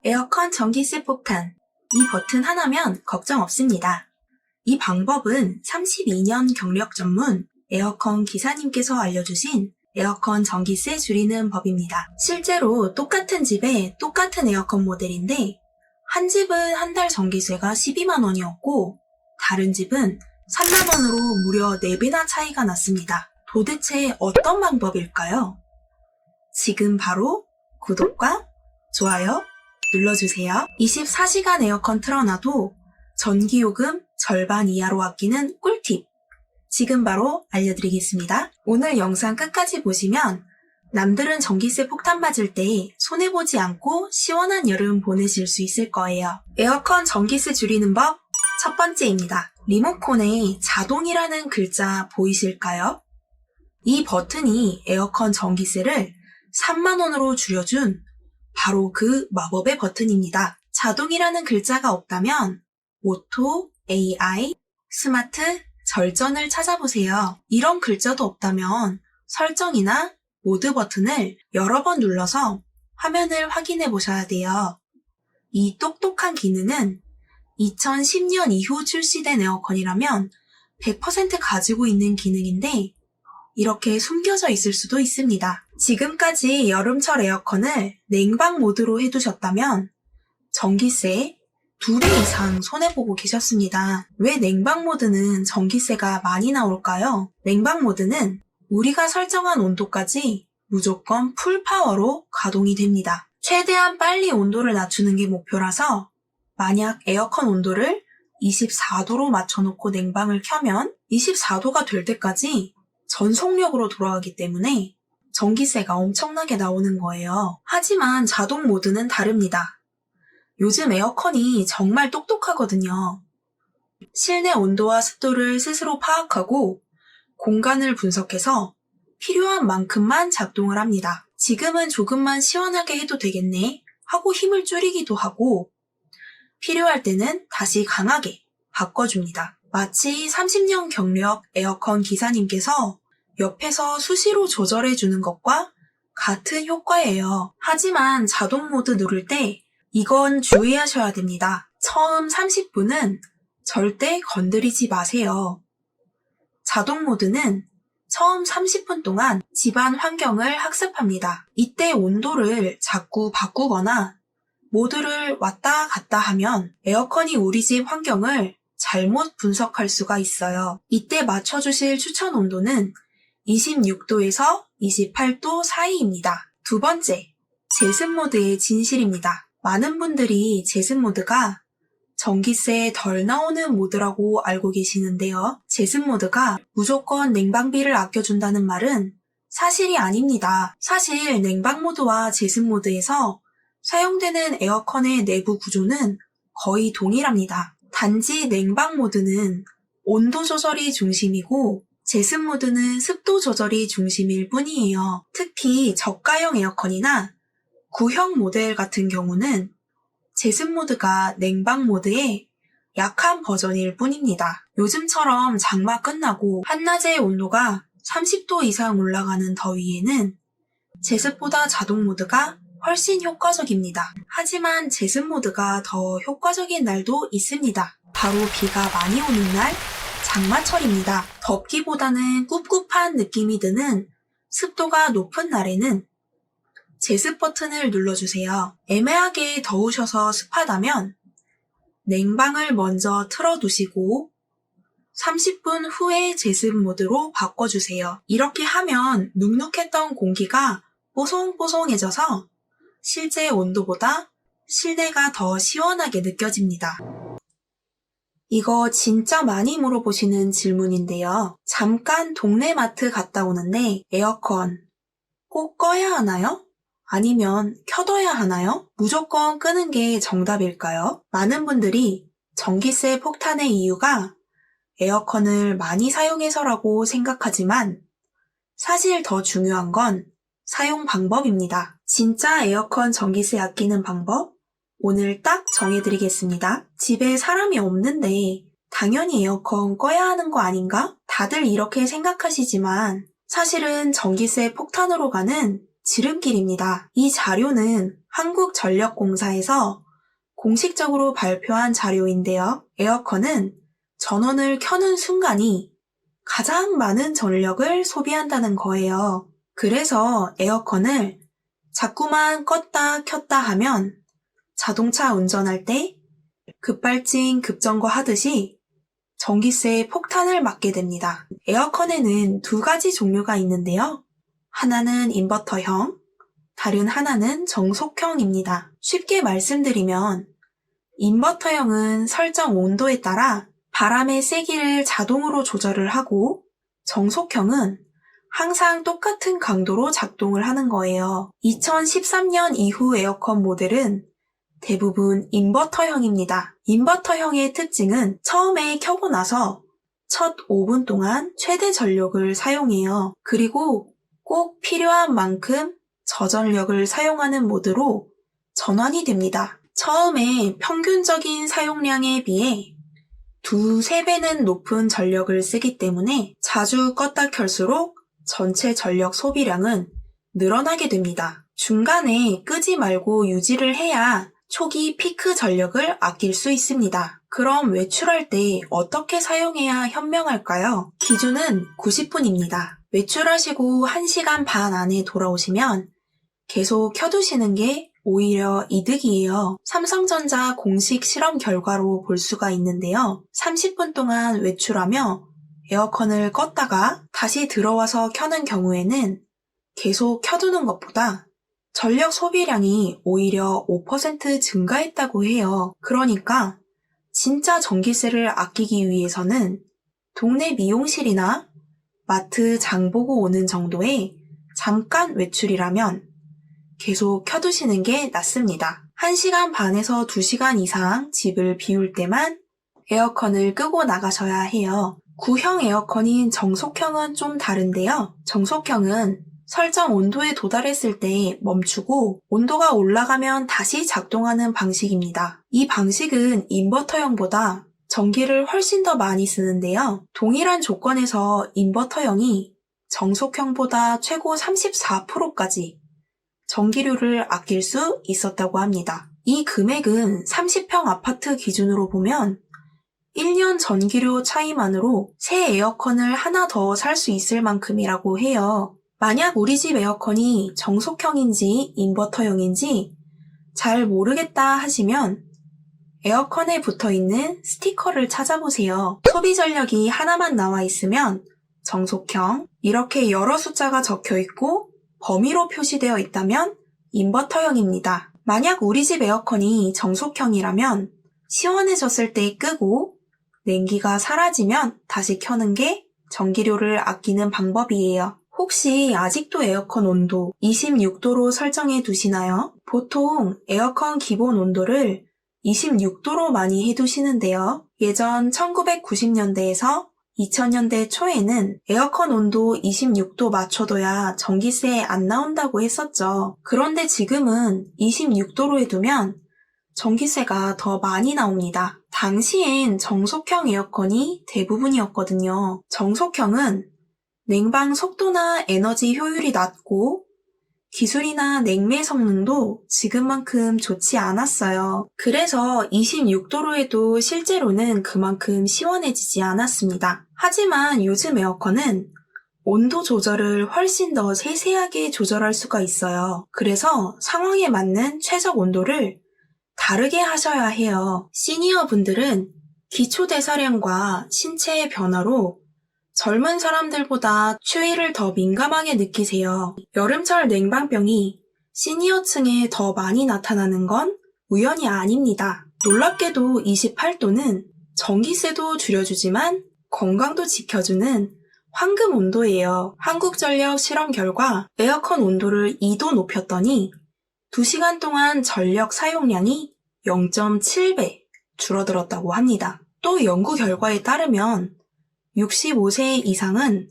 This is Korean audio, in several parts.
에어컨 전기세 폭탄. 이 버튼 하나면 걱정 없습니다. 이 방법은 32년 경력 전문 에어컨 기사님께서 알려주신 에어컨 전기세 줄이는 법입니다. 실제로 똑같은 집에 똑같은 에어컨 모델인데 한 집은 한 달 전기세가 12만 원이었고 다른 집은 3만 원으로 무려 4배나 차이가 났습니다. 도대체 어떤 방법일까요? 지금 바로 구독과 좋아요 눌러주세요. 24시간 에어컨 틀어놔도 전기요금 절반 이하로 아끼는 꿀팁. 지금 바로 알려드리겠습니다. 오늘 영상 끝까지 보시면 남들은 전기세 폭탄 맞을 때 손해보지 않고 시원한 여름 보내실 수 있을 거예요. 에어컨 전기세 줄이는 법 첫 번째입니다. 리모컨에 자동이라는 글자 보이실까요? 이 버튼이 에어컨 전기세를 3만 원으로 줄여준 바로 그 마법의 버튼입니다. 자동이라는 글자가 없다면 오토, AI, 스마트, 절전을 찾아보세요. 이런 글자도 없다면 설정이나 모드 버튼을 여러 번 눌러서 화면을 확인해 보셔야 돼요. 이 똑똑한 기능은 2010년 이후 출시된 에어컨이라면 100% 가지고 있는 기능인데 이렇게 숨겨져 있을 수도 있습니다. 지금까지 여름철 에어컨을 냉방 모드로 해두셨다면 전기세 2배 이상 손해보고 계셨습니다. 왜 냉방 모드는 전기세가 많이 나올까요? 냉방 모드는 우리가 설정한 온도까지 무조건 풀파워로 가동이 됩니다. 최대한 빨리 온도를 낮추는 게 목표라서 만약 에어컨 온도를 24도로 맞춰놓고 냉방을 켜면 24도가 될 때까지 전속력으로 돌아가기 때문에 전기세가 엄청나게 나오는 거예요. 하지만 자동 모드는 다릅니다. 요즘 에어컨이 정말 똑똑하거든요. 실내 온도와 습도를 스스로 파악하고 공간을 분석해서 필요한 만큼만 작동을 합니다. 지금은 조금만 시원하게 해도 되겠네 하고 힘을 줄이기도 하고 필요할 때는 다시 강하게 바꿔줍니다. 마치 30년 경력 에어컨 기사님께서 옆에서 수시로 조절해주는 것과 같은 효과예요. 하지만 자동 모드 누를 때 이건 주의하셔야 됩니다. 처음 30분은 절대 건드리지 마세요. 자동 모드는 처음 30분 동안 집안 환경을 학습합니다. 이때 온도를 자꾸 바꾸거나 모드를 왔다 갔다 하면 에어컨이 우리 집 환경을 잘못 분석할 수가 있어요. 이때 맞춰주실 추천 온도는 26도에서 28도 사이입니다. 두 번째, 제습 모드의 진실입니다. 많은 분들이 제습 모드가 전기세 덜 나오는 모드라고 알고 계시는데요. 제습 모드가 무조건 냉방비를 아껴준다는 말은 사실이 아닙니다. 사실 냉방 모드와 제습 모드에서 사용되는 에어컨의 내부 구조는 거의 동일합니다. 단지 냉방 모드는 온도 조절이 중심이고 제습 모드는 습도 조절이 중심일 뿐이에요. 특히 저가형 에어컨이나 구형 모델 같은 경우는 제습 모드가 냉방 모드의 약한 버전일 뿐입니다. 요즘처럼 장마 끝나고 한낮의 온도가 30도 이상 올라가는 더위에는 제습보다 자동 모드가 훨씬 효과적입니다. 하지만 제습 모드가 더 효과적인 날도 있습니다. 바로 비가 많이 오는 날, 장마철입니다. 덥기보다는 꿉꿉한 느낌이 드는 습도가 높은 날에는 제습 버튼을 눌러주세요. 애매하게 더우셔서 습하다면 냉방을 먼저 틀어두시고 30분 후에 제습 모드로 바꿔주세요. 이렇게 하면 눅눅했던 공기가 뽀송뽀송해져서 실제 온도보다 실내가 더 시원하게 느껴집니다. 이거 진짜 많이 물어보시는 질문인데요. 잠깐 동네 마트 갔다 오는데 에어컨 꼭 꺼야 하나요? 아니면 켜둬야 하나요? 무조건 끄는 게 정답일까요? 많은 분들이 전기세 폭탄의 이유가 에어컨을 많이 사용해서라고 생각하지만 사실 더 중요한 건 사용 방법입니다. 진짜 에어컨 전기세 아끼는 방법? 오늘 딱 정해드리겠습니다. 집에 사람이 없는데 당연히 에어컨 꺼야 하는 거 아닌가? 다들 이렇게 생각하시지만 사실은 전기세 폭탄으로 가는 지름길입니다. 이 자료는 한국전력공사에서 공식적으로 발표한 자료인데요. 에어컨은 전원을 켜는 순간이 가장 많은 전력을 소비한다는 거예요. 그래서 에어컨을 자꾸만 껐다 켰다 하면 자동차 운전할 때 급발진 급정거 하듯이 전기세 폭탄을 맞게 됩니다. 에어컨에는 두 가지 종류가 있는데요. 하나는 인버터형, 다른 하나는 정속형입니다. 쉽게 말씀드리면 인버터형은 설정 온도에 따라 바람의 세기를 자동으로 조절을 하고 정속형은 항상 똑같은 강도로 작동을 하는 거예요. 2013년 이후 에어컨 모델은 대부분 인버터형입니다. 인버터형의 특징은 처음에 켜고 나서 첫 5분 동안 최대 전력을 사용해요. 그리고 꼭 필요한 만큼 저전력을 사용하는 모드로 전환이 됩니다. 처음에 평균적인 사용량에 비해 2~3배는 높은 전력을 쓰기 때문에 자주 껐다 켤수록 전체 전력 소비량은 늘어나게 됩니다. 중간에 끄지 말고 유지를 해야 초기 피크 전력을 아낄 수 있습니다. 그럼 외출할 때 어떻게 사용해야 현명할까요? 기준은 90분입니다. 외출하시고 1시간 반 안에 돌아오시면 계속 켜두시는 게 오히려 이득이에요. 삼성전자 공식 실험 결과로 볼 수가 있는데요. 30분 동안 외출하며 에어컨을 껐다가 다시 들어와서 켜는 경우에는 계속 켜두는 것보다 전력 소비량이 오히려 5% 증가했다고 해요. 그러니까 진짜 전기세를 아끼기 위해서는 동네 미용실이나 마트 장 보고 오는 정도의 잠깐 외출이라면 계속 켜두시는 게 낫습니다. 1시간 반에서 2시간 이상 집을 비울 때만 에어컨을 끄고 나가셔야 해요. 구형 에어컨인 정속형은 좀 다른데요. 정속형은 설정 온도에 도달했을 때 멈추고 온도가 올라가면 다시 작동하는 방식입니다. 이 방식은 인버터형보다 전기를 훨씬 더 많이 쓰는데요. 동일한 조건에서 인버터형이 정속형보다 최고 34%까지 전기료를 아낄 수 있었다고 합니다. 이 금액은 30평 아파트 기준으로 보면 1년 전기료 차이만으로 새 에어컨을 하나 더 살 수 있을 만큼이라고 해요. 만약 우리 집 에어컨이 정속형인지 인버터형인지 잘 모르겠다 하시면 에어컨에 붙어있는 스티커를 찾아보세요. 소비 전력이 하나만 나와 있으면 정속형, 이렇게 여러 숫자가 적혀 있고 범위로 표시되어 있다면 인버터형입니다. 만약 우리 집 에어컨이 정속형이라면 시원해졌을 때 끄고 냉기가 사라지면 다시 켜는 게 전기료를 아끼는 방법이에요. 혹시 아직도 에어컨 온도 26도로 설정해 두시나요? 보통 에어컨 기본 온도를 26도로 많이 해두시는데요. 예전 1990년대에서 2000년대 초에는 에어컨 온도 26도 맞춰둬야 전기세 안 나온다고 했었죠. 그런데 지금은 26도로 해두면 전기세가 더 많이 나옵니다. 당시엔 정속형 에어컨이 대부분이었거든요. 정속형은 냉방 속도나 에너지 효율이 낮고 기술이나 냉매 성능도 지금만큼 좋지 않았어요. 그래서 26도로 해도 실제로는 그만큼 시원해지지 않았습니다. 하지만 요즘 에어컨은 온도 조절을 훨씬 더 세세하게 조절할 수가 있어요. 그래서 상황에 맞는 최적 온도를 다르게 하셔야 해요. 시니어 분들은 기초대사량과 신체의 변화로 젊은 사람들보다 추위를 더 민감하게 느끼세요. 여름철 냉방병이 시니어층에 더 많이 나타나는 건 우연이 아닙니다. 놀랍게도 28도는 전기세도 줄여주지만 건강도 지켜주는 황금 온도예요. 한국전력 실험 결과 에어컨 온도를 2도 높였더니 2시간 동안 전력 사용량이 0.7배 줄어들었다고 합니다. 또 연구 결과에 따르면 65세 이상은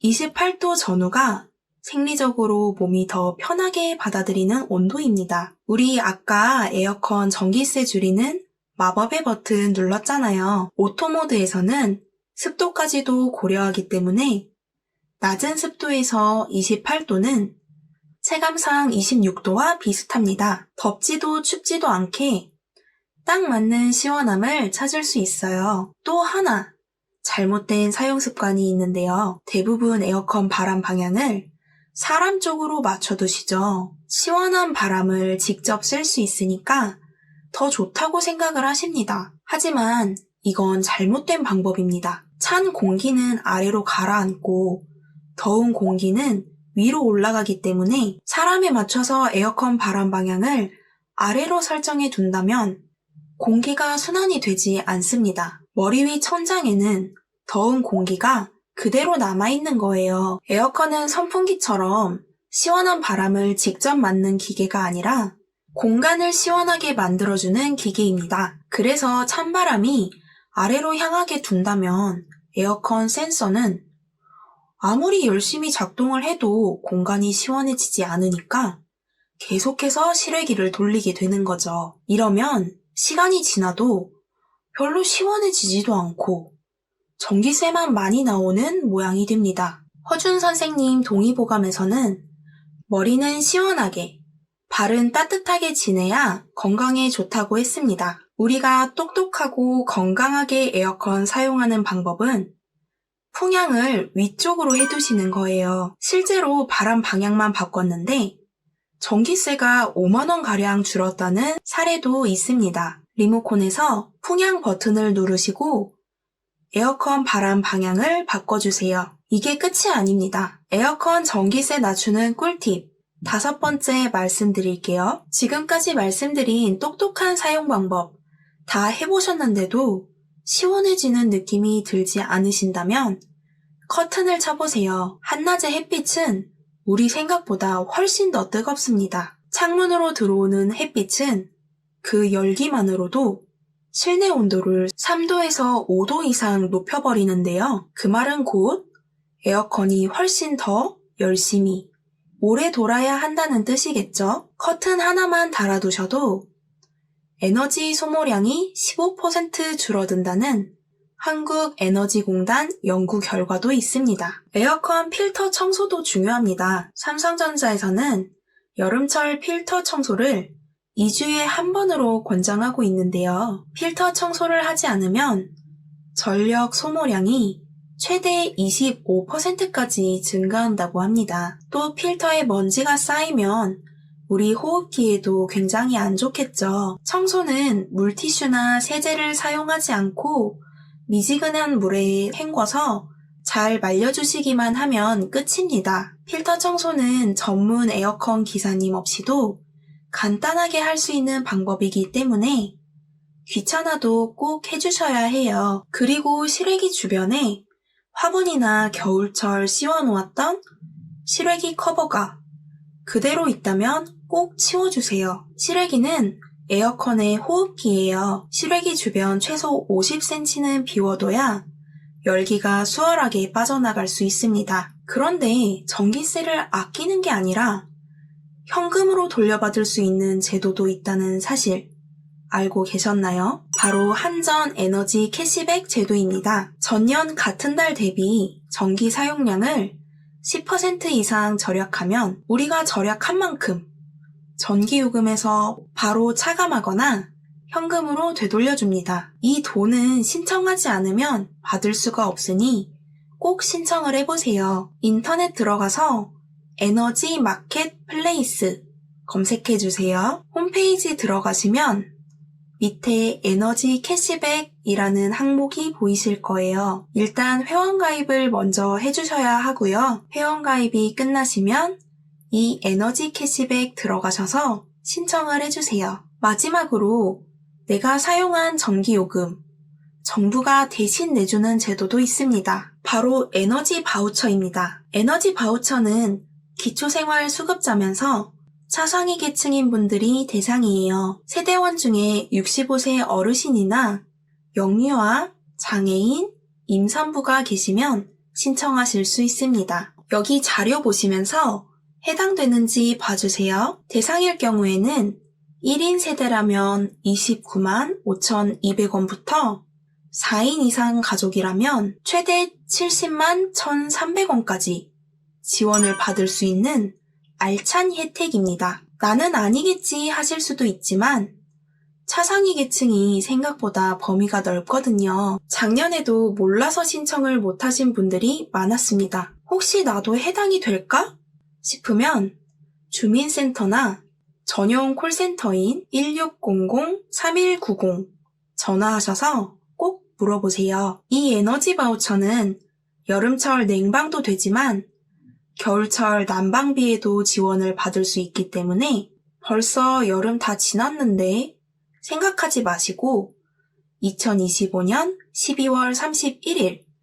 28도 전후가 생리적으로 몸이 더 편하게 받아들이는 온도입니다. 우리 아까 에어컨 전기세 줄이는 마법의 버튼 눌렀잖아요. 오토 모드에서는 습도까지도 고려하기 때문에 낮은 습도에서 28도는 체감상 26도와 비슷합니다. 덥지도 춥지도 않게 딱 맞는 시원함을 찾을 수 있어요. 또 하나 잘못된 사용 습관이 있는데요. 대부분 에어컨 바람 방향을 사람 쪽으로 맞춰두시죠. 시원한 바람을 직접 쐴 수 있으니까 더 좋다고 생각을 하십니다. 하지만 이건 잘못된 방법입니다. 찬 공기는 아래로 가라앉고 더운 공기는 위로 올라가기 때문에 사람에 맞춰서 에어컨 바람 방향을 아래로 설정해 둔다면 공기가 순환이 되지 않습니다. 머리 위 천장에는 더운 공기가 그대로 남아있는 거예요. 에어컨은 선풍기처럼 시원한 바람을 직접 맞는 기계가 아니라 공간을 시원하게 만들어주는 기계입니다. 그래서 찬바람이 아래로 향하게 둔다면 에어컨 센서는 아무리 열심히 작동을 해도 공간이 시원해지지 않으니까 계속해서 실외기를 돌리게 되는 거죠. 이러면 시간이 지나도 별로 시원해지지도 않고 전기세만 많이 나오는 모양이 됩니다. 허준 선생님 동의보감에서는 머리는 시원하게, 발은 따뜻하게 지내야 건강에 좋다고 했습니다. 우리가 똑똑하고 건강하게 에어컨 사용하는 방법은 풍향을 위쪽으로 해두시는 거예요. 실제로 바람 방향만 바꿨는데 전기세가 5만원가량 줄었다는 사례도 있습니다. 리모컨에서 풍향 버튼을 누르시고 에어컨 바람 방향을 바꿔주세요. 이게 끝이 아닙니다. 에어컨 전기세 낮추는 꿀팁 5번째 말씀드릴게요. 지금까지 말씀드린 똑똑한 사용 방법 다 해보셨는데도 시원해지는 느낌이 들지 않으신다면 커튼을 쳐보세요. 한낮의 햇빛은 우리 생각보다 훨씬 더 뜨겁습니다. 창문으로 들어오는 햇빛은 그 열기만으로도 실내 온도를 3도에서 5도 이상 높여버리는데요. 그 말은 곧 에어컨이 훨씬 더 열심히 오래 돌아야 한다는 뜻이겠죠. 커튼 하나만 달아두셔도 에너지 소모량이 15% 줄어든다는 한국에너지공단 연구 결과도 있습니다. 에어컨 필터 청소도 중요합니다. 삼성전자에서는 여름철 필터 청소를 2주에 한 번으로 권장하고 있는데요. 필터 청소를 하지 않으면 전력 소모량이 최대 25%까지 증가한다고 합니다. 또 필터에 먼지가 쌓이면 우리 호흡기에도 굉장히 안 좋겠죠. 청소는 물티슈나 세제를 사용하지 않고 미지근한 물에 헹궈서 잘 말려주시기만 하면 끝입니다. 필터 청소는 전문 에어컨 기사님 없이도 간단하게 할 수 있는 방법이기 때문에 귀찮아도 꼭 해주셔야 해요. 그리고 실외기 주변에 화분이나 겨울철 씌워놓았던 실외기 커버가 그대로 있다면 꼭 치워주세요. 실외기는 에어컨의 호흡기예요. 실외기 주변 최소 50cm는 비워둬야 열기가 수월하게 빠져나갈 수 있습니다. 그런데 전기세를 아끼는 게 아니라 현금으로 돌려받을 수 있는 제도도 있다는 사실 알고 계셨나요? 바로 한전 에너지 캐시백 제도입니다. 전년 같은 달 대비 전기 사용량을 10% 이상 절약하면 우리가 절약한 만큼 전기요금에서 바로 차감하거나 현금으로 되돌려줍니다. 이 돈은 신청하지 않으면 받을 수가 없으니 꼭 신청을 해보세요. 인터넷 들어가서 에너지 마켓 플레이스 검색해주세요. 홈페이지 들어가시면 밑에 에너지 캐시백이라는 항목이 보이실 거예요. 일단 회원가입을 먼저 해주셔야 하고요. 회원가입이 끝나시면 이 에너지 캐시백 들어가셔서 신청을 해주세요. 마지막으로 내가 사용한 전기요금, 정부가 대신 내주는 제도도 있습니다. 바로 에너지 바우처입니다. 에너지 바우처는 기초생활수급자면서 차상위 계층인 분들이 대상이에요. 세대원 중에 65세 어르신이나 영유아, 장애인, 임산부가 계시면 신청하실 수 있습니다. 여기 자료 보시면서 해당되는지 봐주세요. 대상일 경우에는 1인 세대라면 29만 5,200원부터 4인 이상 가족이라면 최대 70만 1,300원까지 지원을 받을 수 있는 알찬 혜택입니다. 나는 아니겠지 하실 수도 있지만 차상위 계층이 생각보다 범위가 넓거든요. 작년에도 몰라서 신청을 못하신 분들이 많았습니다. 혹시 나도 해당이 될까? 싶으면 주민센터나 전용 콜센터인 1600-3190 전화하셔서 꼭 물어보세요. 이 에너지 바우처는 여름철 냉방도 되지만 겨울철 난방비에도 지원을 받을 수 있기 때문에 벌써 여름 다 지났는데 생각하지 마시고 2025년 12월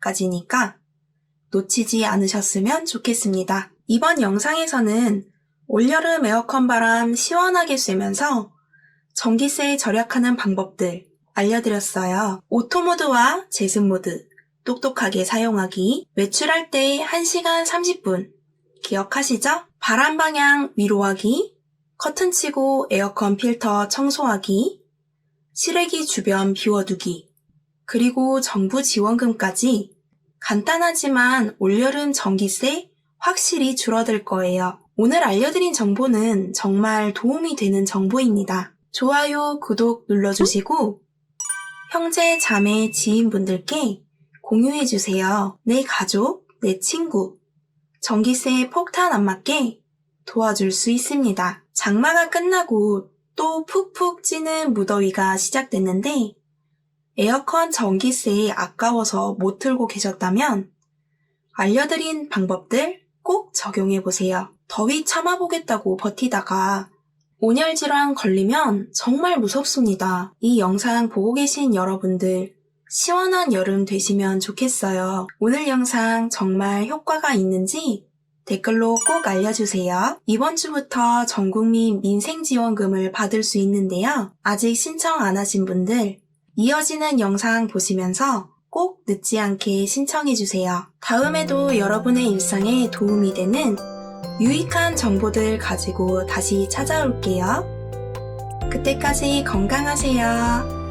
31일까지니까 놓치지 않으셨으면 좋겠습니다. 이번 영상에서는 올여름 에어컨 바람 시원하게 쐬면서 전기세 절약하는 방법들 알려드렸어요. 오토모드와 제습모드 똑똑하게 사용하기, 외출할 때 1시간 30분 기억하시죠? 바람 방향 위로 하기, 커튼 치고 에어컨 필터 청소하기, 실외기 주변 비워두기, 그리고 정부 지원금까지 간단하지만 올여름 전기세 확실히 줄어들 거예요. 오늘 알려드린 정보는 정말 도움이 되는 정보입니다. 좋아요, 구독 눌러주시고 형제, 자매, 지인분들께 공유해주세요. 내 가족, 내 친구, 전기세 폭탄 안 맞게 도와줄 수 있습니다. 장마가 끝나고 또 푹푹 찌는 무더위가 시작됐는데 에어컨 전기세 아까워서 못 틀고 계셨다면 알려드린 방법들 꼭 적용해보세요. 더위 참아보겠다고 버티다가 온열 질환 걸리면 정말 무섭습니다. 이 영상 보고 계신 여러분들 시원한 여름 되시면 좋겠어요. 오늘 영상 정말 효과가 있는지 댓글로 꼭 알려주세요. 이번 주부터 전국민 민생지원금을 받을 수 있는데요. 아직 신청 안 하신 분들 이어지는 영상 보시면서 꼭 늦지 않게 신청해주세요. 다음에도 여러분의 일상에 도움이 되는 유익한 정보들 가지고 다시 찾아올게요. 그때까지 건강하세요.